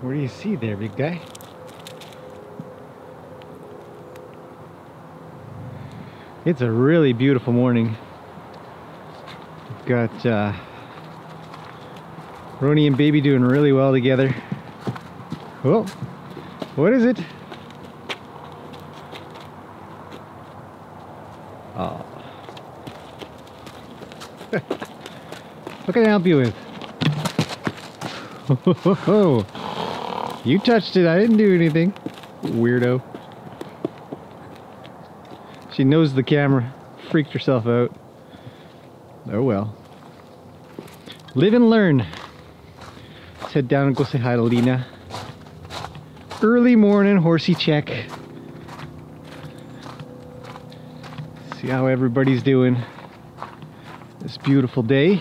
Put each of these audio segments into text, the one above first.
What do you see there, big guy? It's a really beautiful morning. We've got Roni and baby doing really well together. Oh, what is it? Oh. What can I help you with? Oh, you touched it. I didn't do anything. Weirdo. She knows the camera. Freaked herself out. Oh well. Live and learn. Let's head down and go say hi to Lena. Early morning horsey check. See how everybody's doing this beautiful day.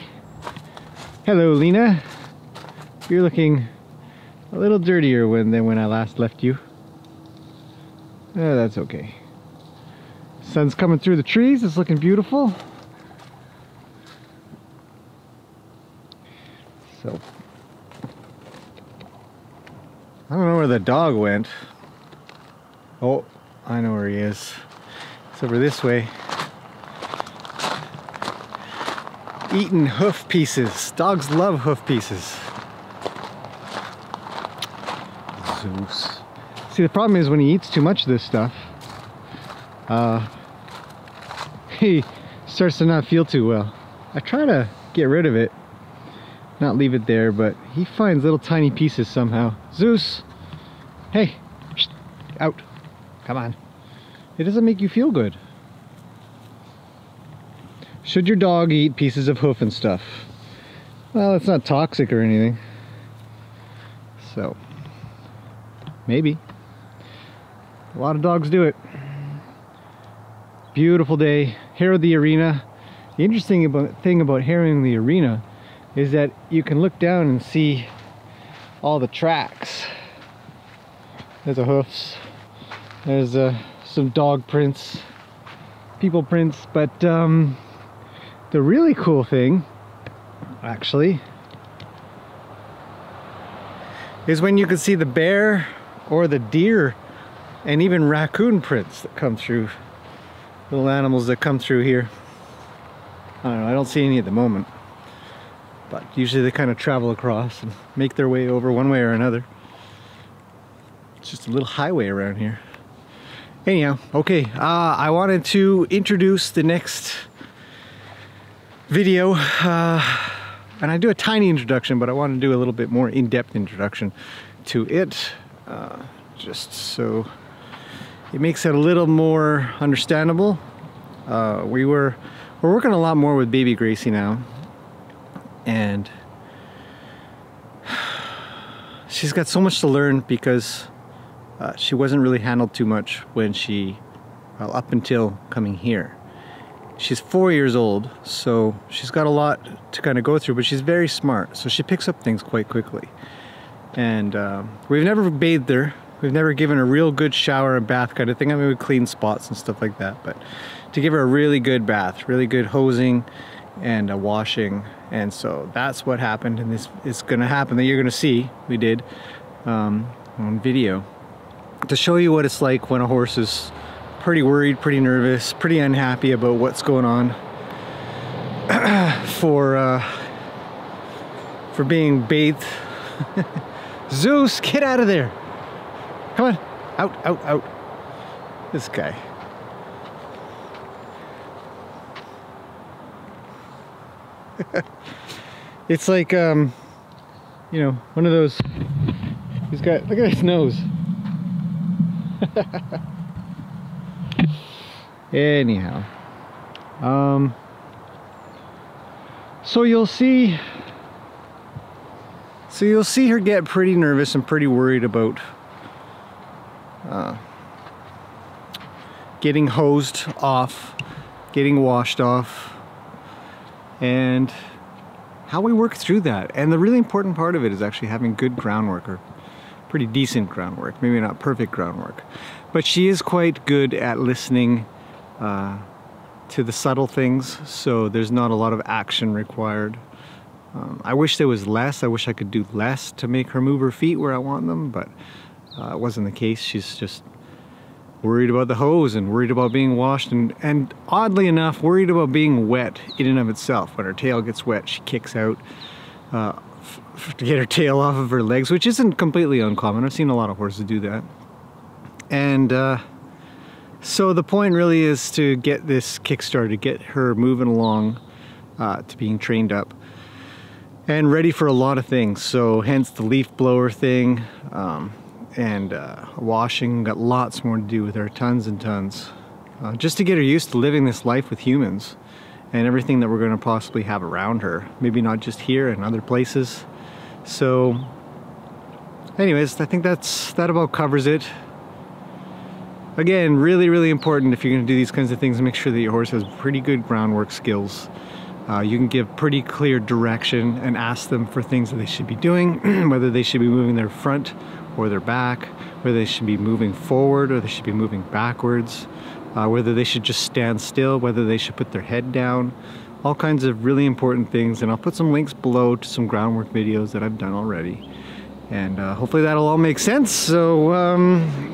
Hello, Lena. You're looking a little dirtier than when I last left you. That's okay. Sun's coming through the trees. It's looking beautiful. So, I don't know where the dog went. Oh, I know where he is. It's over this way. Eating hoof pieces. Dogs love hoof pieces. Zeus. See, the problem is when he eats too much of this stuff, he starts to not feel too well. I try to get rid of it, not leave it there, but he finds little tiny pieces somehow. Zeus! Hey! Out! Come on. It doesn't make you feel good. Should your dog eat pieces of hoof and stuff? Well, it's not toxic or anything. So, maybe. A lot of dogs do it. Beautiful day. Harrow the arena. The interesting thing about harrowing the arena is that you can look down and see all the tracks. There's the hoofs. There's some dog prints, people prints, but the really cool thing, actually, is when you can see the bear or the deer and even raccoon prints that come through. Little animals that come through here. I don't know, I don't see any at the moment, but usually they kind of travel across and make their way over one way or another. It's just a little highway around here. Anyhow, okay, I wanted to introduce the next video, and I do a tiny introduction, but I want to do a little bit more in-depth introduction to it, just so it makes it a little more understandable. We're working a lot more with baby Gracie now, and she's got so much to learn because she wasn't really handled too much when well, up until coming here. She's 4 years old, so she's got a lot to kind of go through, but she's very smart, so she picks up things quite quickly. And we've never bathed her. We've never given her a real good shower and bath kind of thing. I mean, we clean spots and stuff like that, but to give her a really good bath, really good hosing and washing. And so that's what happened, and this is going to happen that you're going to see. We did on video to show you what it's like when a horse is pretty worried, pretty nervous, pretty unhappy about what's going on for being bathed. Zeus, get out of there! Come on, out, out, out. This guy. It's like, you know, one of those, he's got, look at his nose. Anyhow, so you'll see her get pretty nervous and pretty worried about getting hosed off, getting washed off, and how we work through that. And the really important part of it is actually having good groundwork, or pretty decent groundwork, maybe not perfect groundwork, but she is quite good at listening to the subtle things, so there's not a lot of action required. I wish there was less. I wish I could do less to make her move her feet where I want them, but it wasn't the case. She's just worried about the hose and worried about being washed, and oddly enough, worried about being wet in and of itself. When her tail gets wet, she kicks out to get her tail off of her legs, which isn't completely uncommon. I've seen a lot of horses do that. And so the point really is to get this kickstart, to get her moving along to being trained up and ready for a lot of things. So hence the leaf blower thing, and washing. Got lots more to do with her, tons and tons, just to get her used to living this life with humans and everything that we're going to possibly have around her, maybe not just here and other places. So anyways, I think that about covers it. Again, really important if you're going to do these kinds of things, make sure that your horse has pretty good groundwork skills. You can give pretty clear direction and ask them for things that they should be doing, whether they should be moving their front or their back, whether they should be moving forward or they should be moving backwards, whether they should just stand still, whether they should put their head down, all kinds of really important things. And I'll put some links below to some groundwork videos that I've done already. And hopefully that'll all make sense. So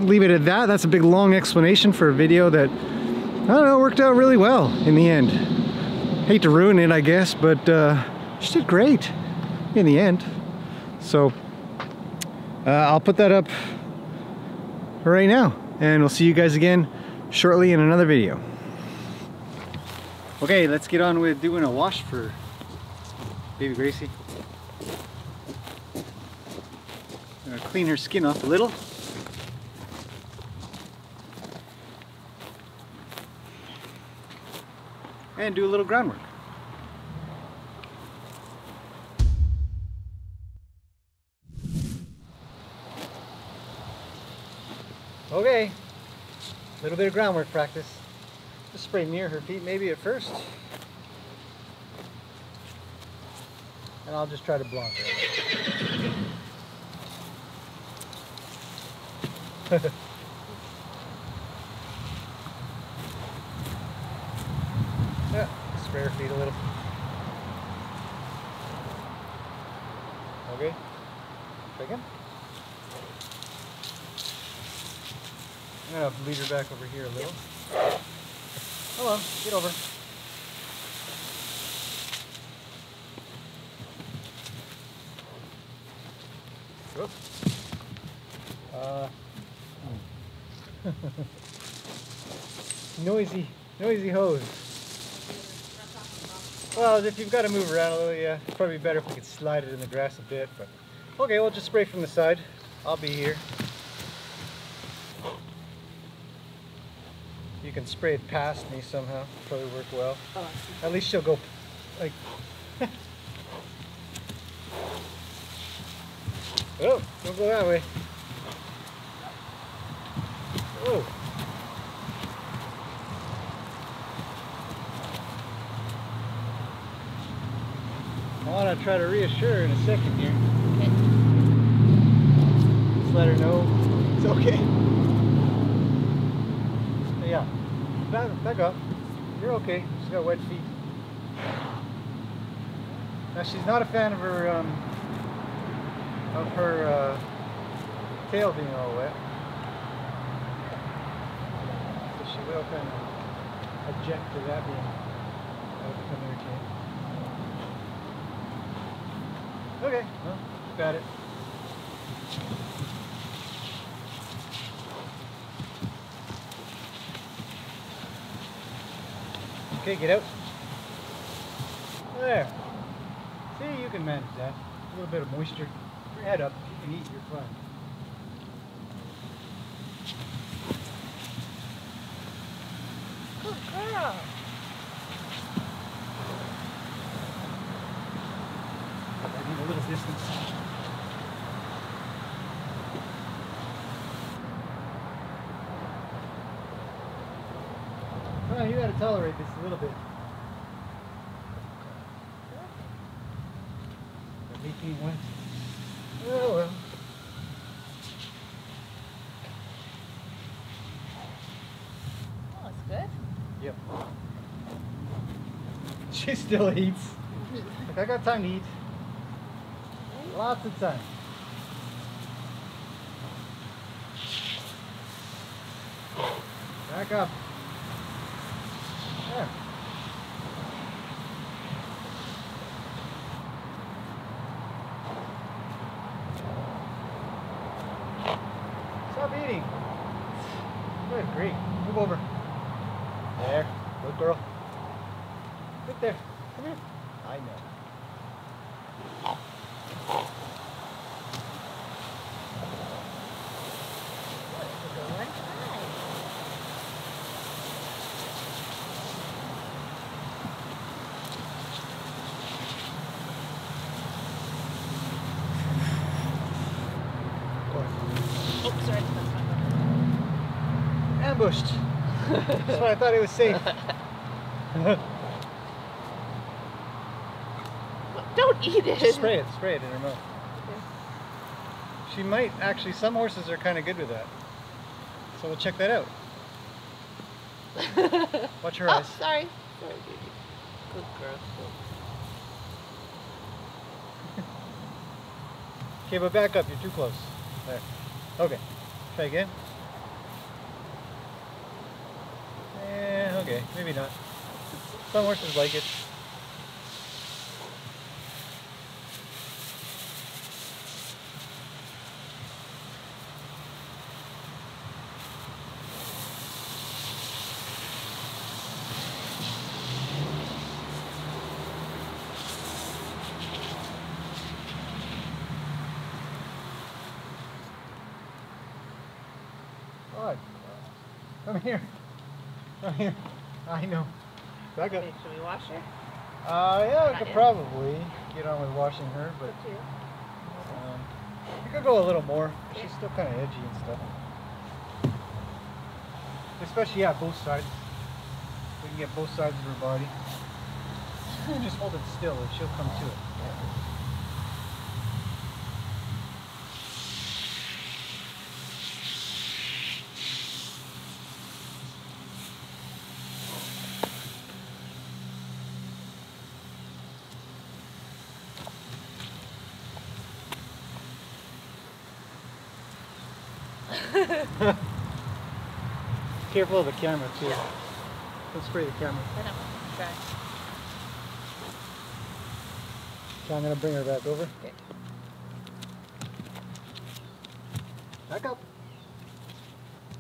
leave it at that. That's a big long explanation for a video that, I don't know, worked out really well in the end. Hate to ruin it, I guess, but she did great in the end. So I'll put that up right now, and we'll see you guys again shortly in another video. Okay, let's get on with doing a wash for baby Gracie. I'm gonna clean her skin off a little. And do a little groundwork. Okay, a little bit of groundwork practice. Just spray near her feet maybe at first. And I'll just try to block her. Yeah, spray her feet a little. Okay, second. I'm gonna lead her back over here a little. Hello, get over. Noisy hose. Well, if you've got to move around a little, yeah, it's probably better if we could slide it in the grass a bit, but okay, we'll just spray from the side. I'll be here. You can spray it past me somehow, probably work well. At least she'll go like... Oh, don't go that way. Oh. I want to try to reassure her in a second here. Okay. Just let her know it's okay. Yeah, back up. You're okay. She's got wet feet. Now she's not a fan of her tail being all wet. So she will kind of object to that being becoming irritating. Okay, well, got it. Okay, get out. There. See, you can manage that. A little bit of moisture. Put your head up. You can eat your fun. Good girl. I need a little distance. Well, you gotta tolerate this a little bit. Leaking wet. Oh well. Oh, it's good. Yep. She still eats. Like, I got time to eat. Lots of time. Back up. There. Stop eating. Good, great. Move over. There. Good girl. Sit there. Come here. I know. Oh, sorry. That's my phone. Ambushed. That's why I thought it was safe. Don't eat it. Spray it in her mouth. She might actually, some horses are kind of good with that. So we'll check that out. Watch her eyes. Sorry. Sorry, baby. Good girl. Okay, but back up, you're too close. There. Okay. Try again. Okay, maybe not. Some horses like it. What? Come here. Come here. I know. Back up. Okay, should we wash her? Yeah, we Not could yet. probably get on with washing her, but Up to you. we could go a little more. She's still kind of edgy and stuff. Especially, yeah, both sides. We can get both sides of her body. You can just hold it still and she'll come to it. Careful of the camera too. Don't spray the camera. I know. Try. So I'm gonna bring her back over. Okay. Back up.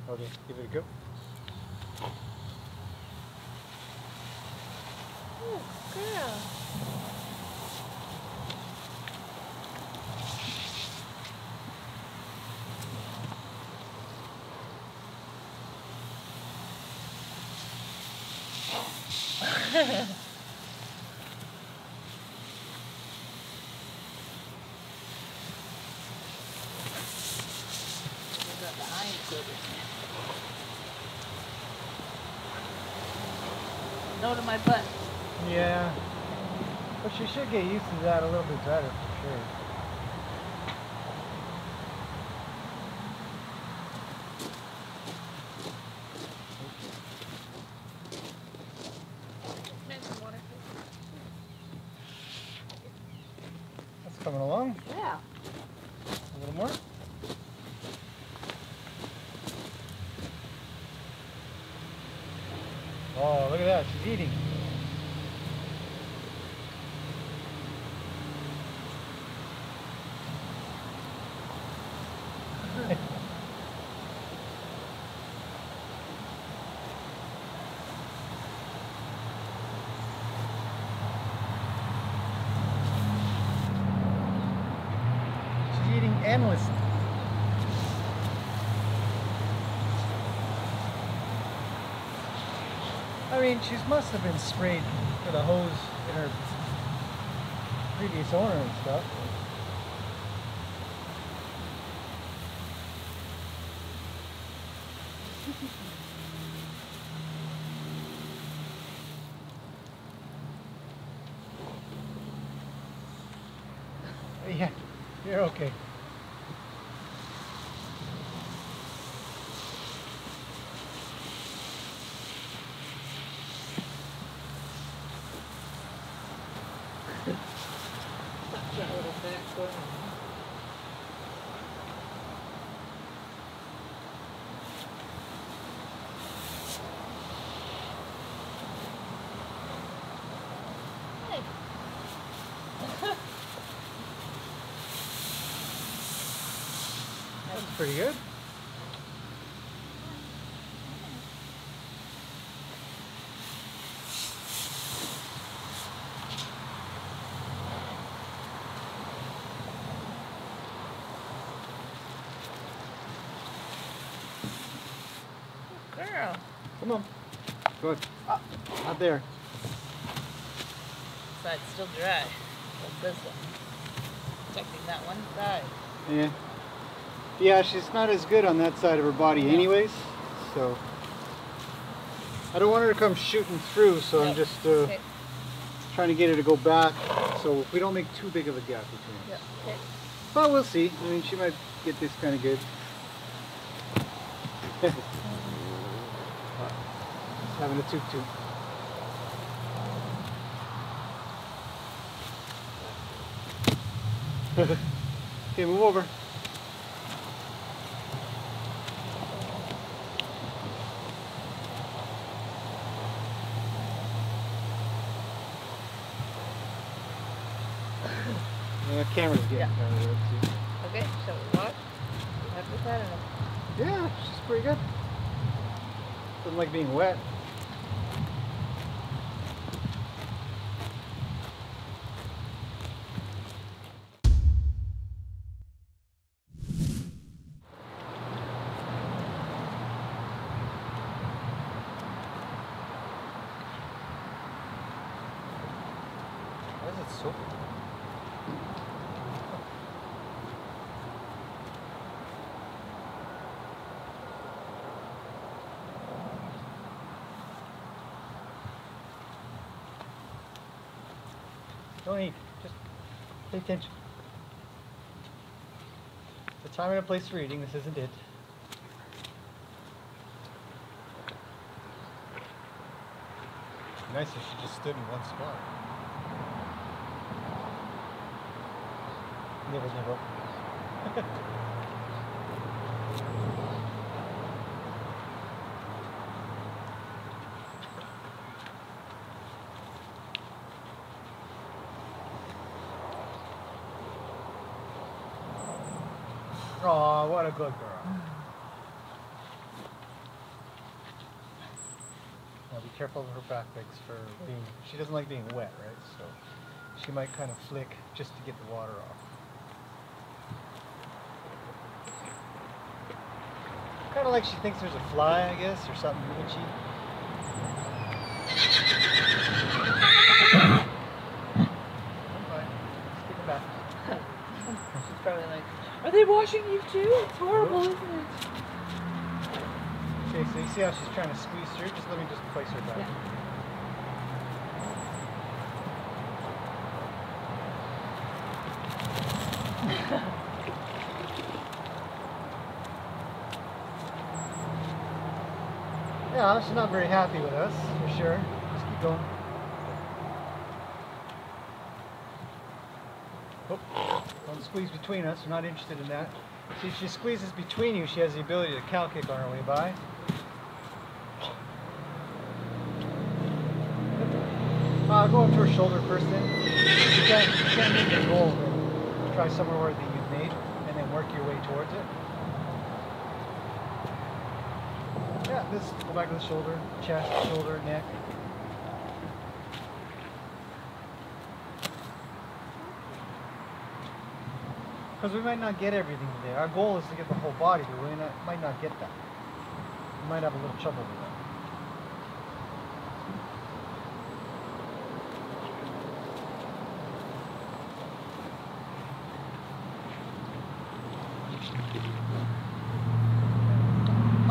Okay, give it a go. Oh, girl. No to my butt. Yeah. But she should get used to that a little bit better for sure. That's coming along. Yeah. A little more. Oh, look at that. She's eating. She's eating endlessly. I mean, she must have been sprayed with a hose in her previous owner and stuff. Yeah, you're okay. That little back going. That's pretty good. Girl. Come on. Good. Ah, not there. Side's still dry. What's this one? Protecting that one side. Yeah. Yeah, she's not as good on that side of her body anyways, so I don't want her to come shooting through, so I'm just trying to get her to go back so we don't make too big of a gap between us. Okay. But we'll see. I mean, she might get this kind of good. Just having a toot-toot. Okay, move over. The camera's getting kind of weird too. Okay, shall we walk? You have to cut it. Yeah, she's pretty good. Doesn't like being wet. Why is it so? Don't eat. Just pay attention. The time and a place for eating. This isn't it. Nice if she just stood in one spot. Never, never. Aw, what a good girl. Now be careful of her back legs for being, she doesn't like being wet, right? So she might kind of flick just to get the water off. Kind of like she thinks there's a fly, I guess, or something itchy. I'm fine. Just keep it back. She's probably like, are they washing you too? It's horrible, isn't it? Okay, so you see how she's trying to squeeze through? Just let me just place her back. Yeah, she's not very happy with us, for sure. Just keep going. Oh, don't squeeze between us. We're not interested in that. See, if she squeezes between you, she has the ability to cow kick on her way by. Go up to her shoulder first then. You can't make a goal then. Try somewhere where you've made and then work your way towards it. Yeah, this, go back to the shoulder, chest, shoulder, neck. Because we might not get everything today. Our goal is to get the whole body, but we might not get that. We might have a little trouble with that.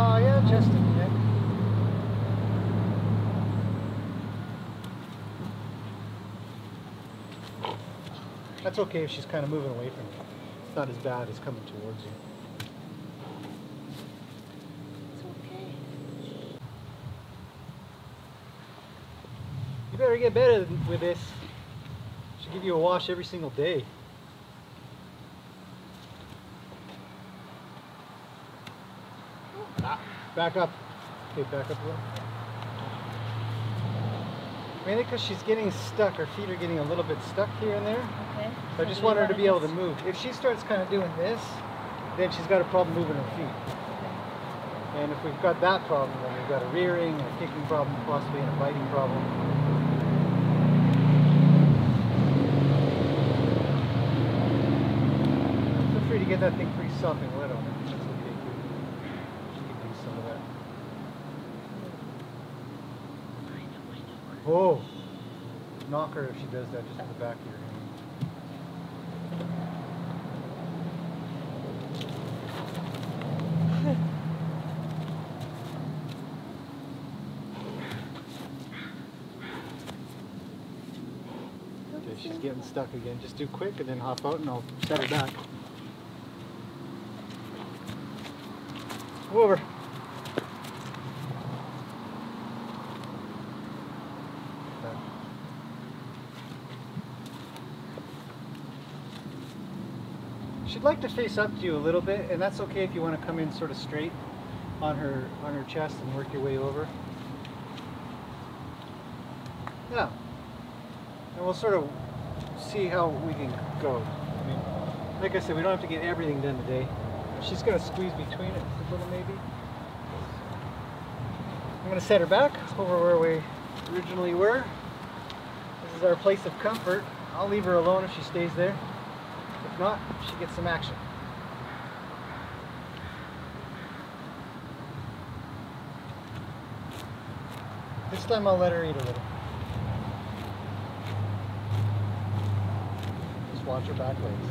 Oh yeah, chest and neck. That's okay if she's kind of moving away from you. It's not as bad as coming towards you. It's okay. You better get better with this. Should give you a wash every single day. Back up. Okay, back up a little. Mainly because she's getting stuck. Her feet are getting a little bit stuck here and there. Okay. So I just want her to be able to move. If she starts kind of doing this, then she's got a problem moving her feet. And if we've got that problem, then we've got a rearing, a kicking problem, possibly, and a biting problem. Feel free to get that thing pretty soft and wet on it. That's okay. She can use some of that. Whoa! Knock her if she does that, just in the back of your hand. Okay, she's getting stuck again. Just do quick and then hop out and I'll set her back. Go over. She'd like to face up to you a little bit, and that's okay if you want to come in sort of straight on her chest and work your way over. Yeah. And we'll sort of see how we can go. I mean, like I said, we don't have to get everything done today. She's going to squeeze between it a little maybe. I'm going to set her back over where we originally were. This is our place of comfort. I'll leave her alone if she stays there. If not, she gets some action. This time I'll let her eat a little. Just watch her back legs.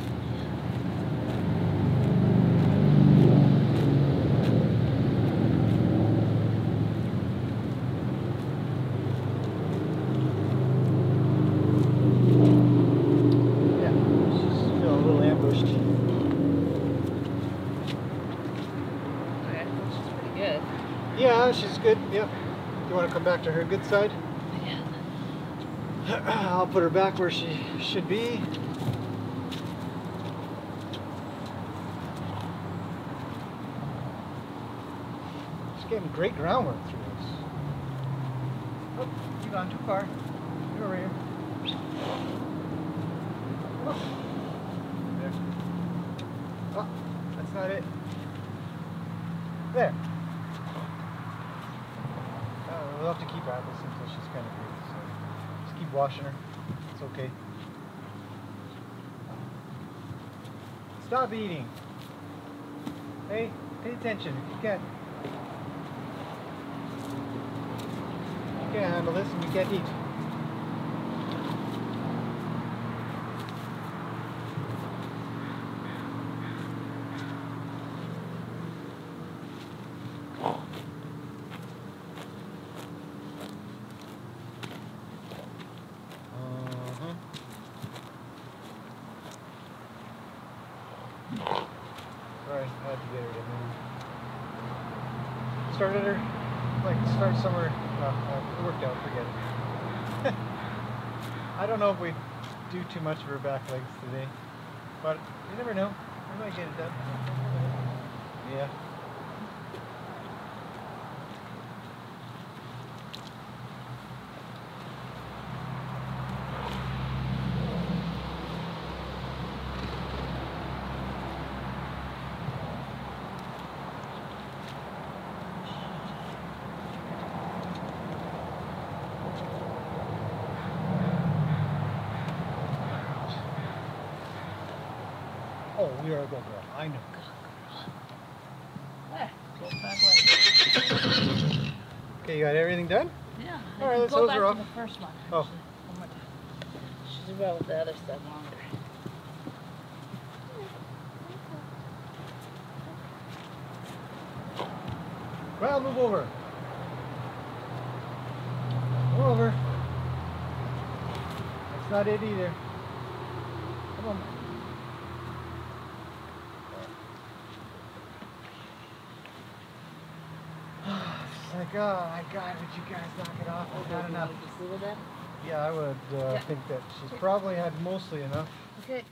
Yeah, she's good. Yep. You want to come back to her good side? Yeah. I'll put her back where she should be. She's getting great groundwork through this. Oh, you've gone too far. You're over here. Oh. There. Oh, that's not it. There. We'll have to keep at this until she's kind of good. So just keep washing her. It's okay. Stop eating. Hey, pay attention if you can. You can't handle this and you can't eat. Sorry, I had to get her to move. Started her, like, start somewhere, it worked out, forget it. I don't know if we do too much of her back legs today, but you never know, we might get it done. Yeah. Oh, you're a good girl. I know. Okay, you got everything done? Yeah. All right, let's hose her off. The first one. Oh. She's about with the other stuff longer. Well, move over. Move over. That's not it either. Come on. Like, oh my God, would you guys knock it off? I've had enough. Yeah, I would think that she's probably had mostly enough. Okay.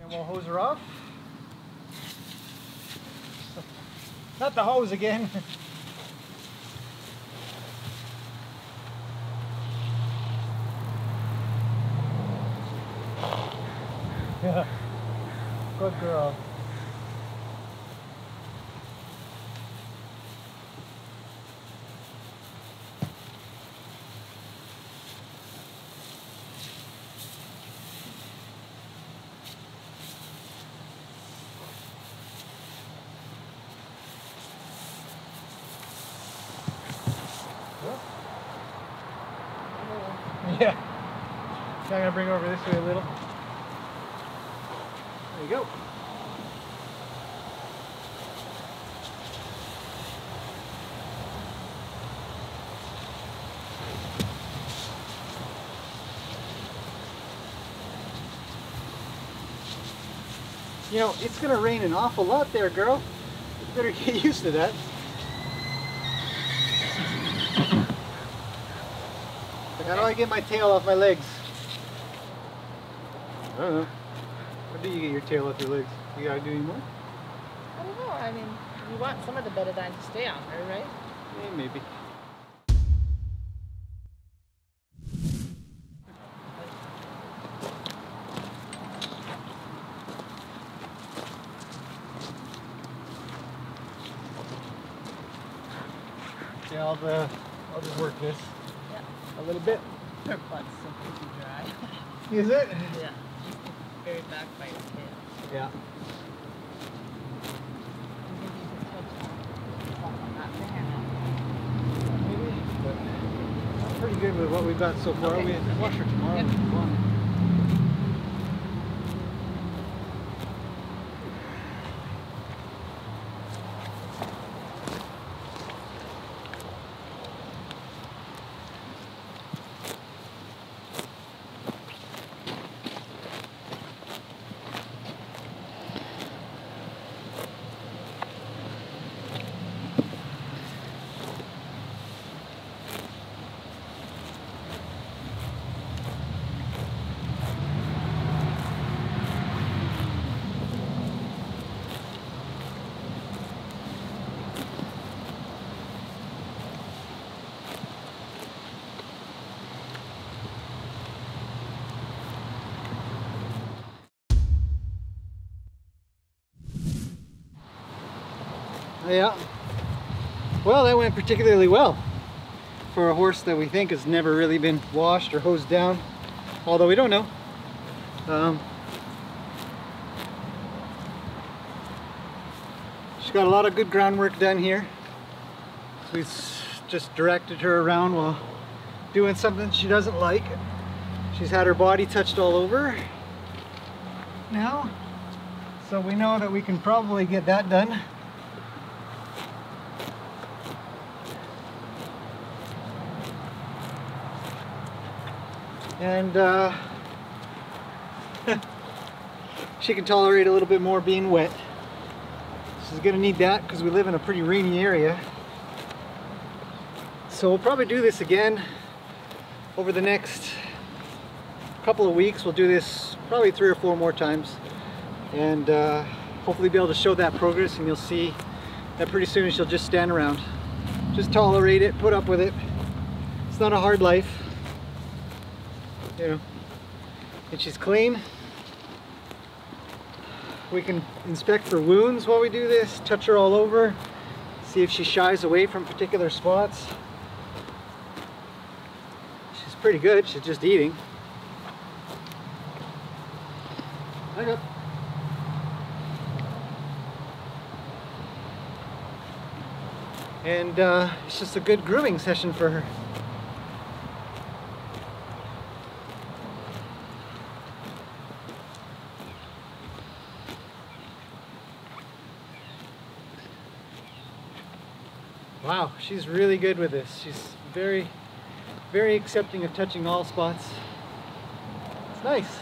And we'll hose her off. Not the hose again. Yeah. Good girl. Yeah. I'm gonna bring over this way a little. There you go. You know, it's gonna rain an awful lot there, girl. You better get used to that. How do I get my tail off my legs? I don't know. How do you get your tail off your legs? You gotta do any more? I don't know. I mean, you want some of the betadine to stay on her, right? Yeah, maybe. Okay, I'll just work this a little bit. Her butt's simply too dry. Is it? Yeah. Very back by his tail. Yeah. Maybe you could touch on that finger now. Maybe, but I'm pretty good with what we've got so far. Okay. We wash her tomorrow. Yep. Fun. Yeah. Well, that went particularly well for a horse that we think has never really been washed or hosed down, although we don't know. She's got a lot of good groundwork done here. So we just directed her around while doing something she doesn't like. She's had her body touched all over now, so we know that we can probably get that done. And she can tolerate a little bit more being wet. She's gonna need that because we live in a pretty rainy area. So we'll probably do this again over the next couple of weeks. We'll do this probably 3 or 4 more times, and hopefully be able to show that progress, and you'll see that pretty soon she'll just stand around. Just tolerate it, put up with it. It's not a hard life. You know, and she's clean. We can inspect for wounds while we do this, touch her all over, see if she shies away from particular spots. She's pretty good, she's just eating. Back up. And it's just a good grooming session for her. Wow, she's really good with this. She's very, very accepting of touching all spots. It's nice.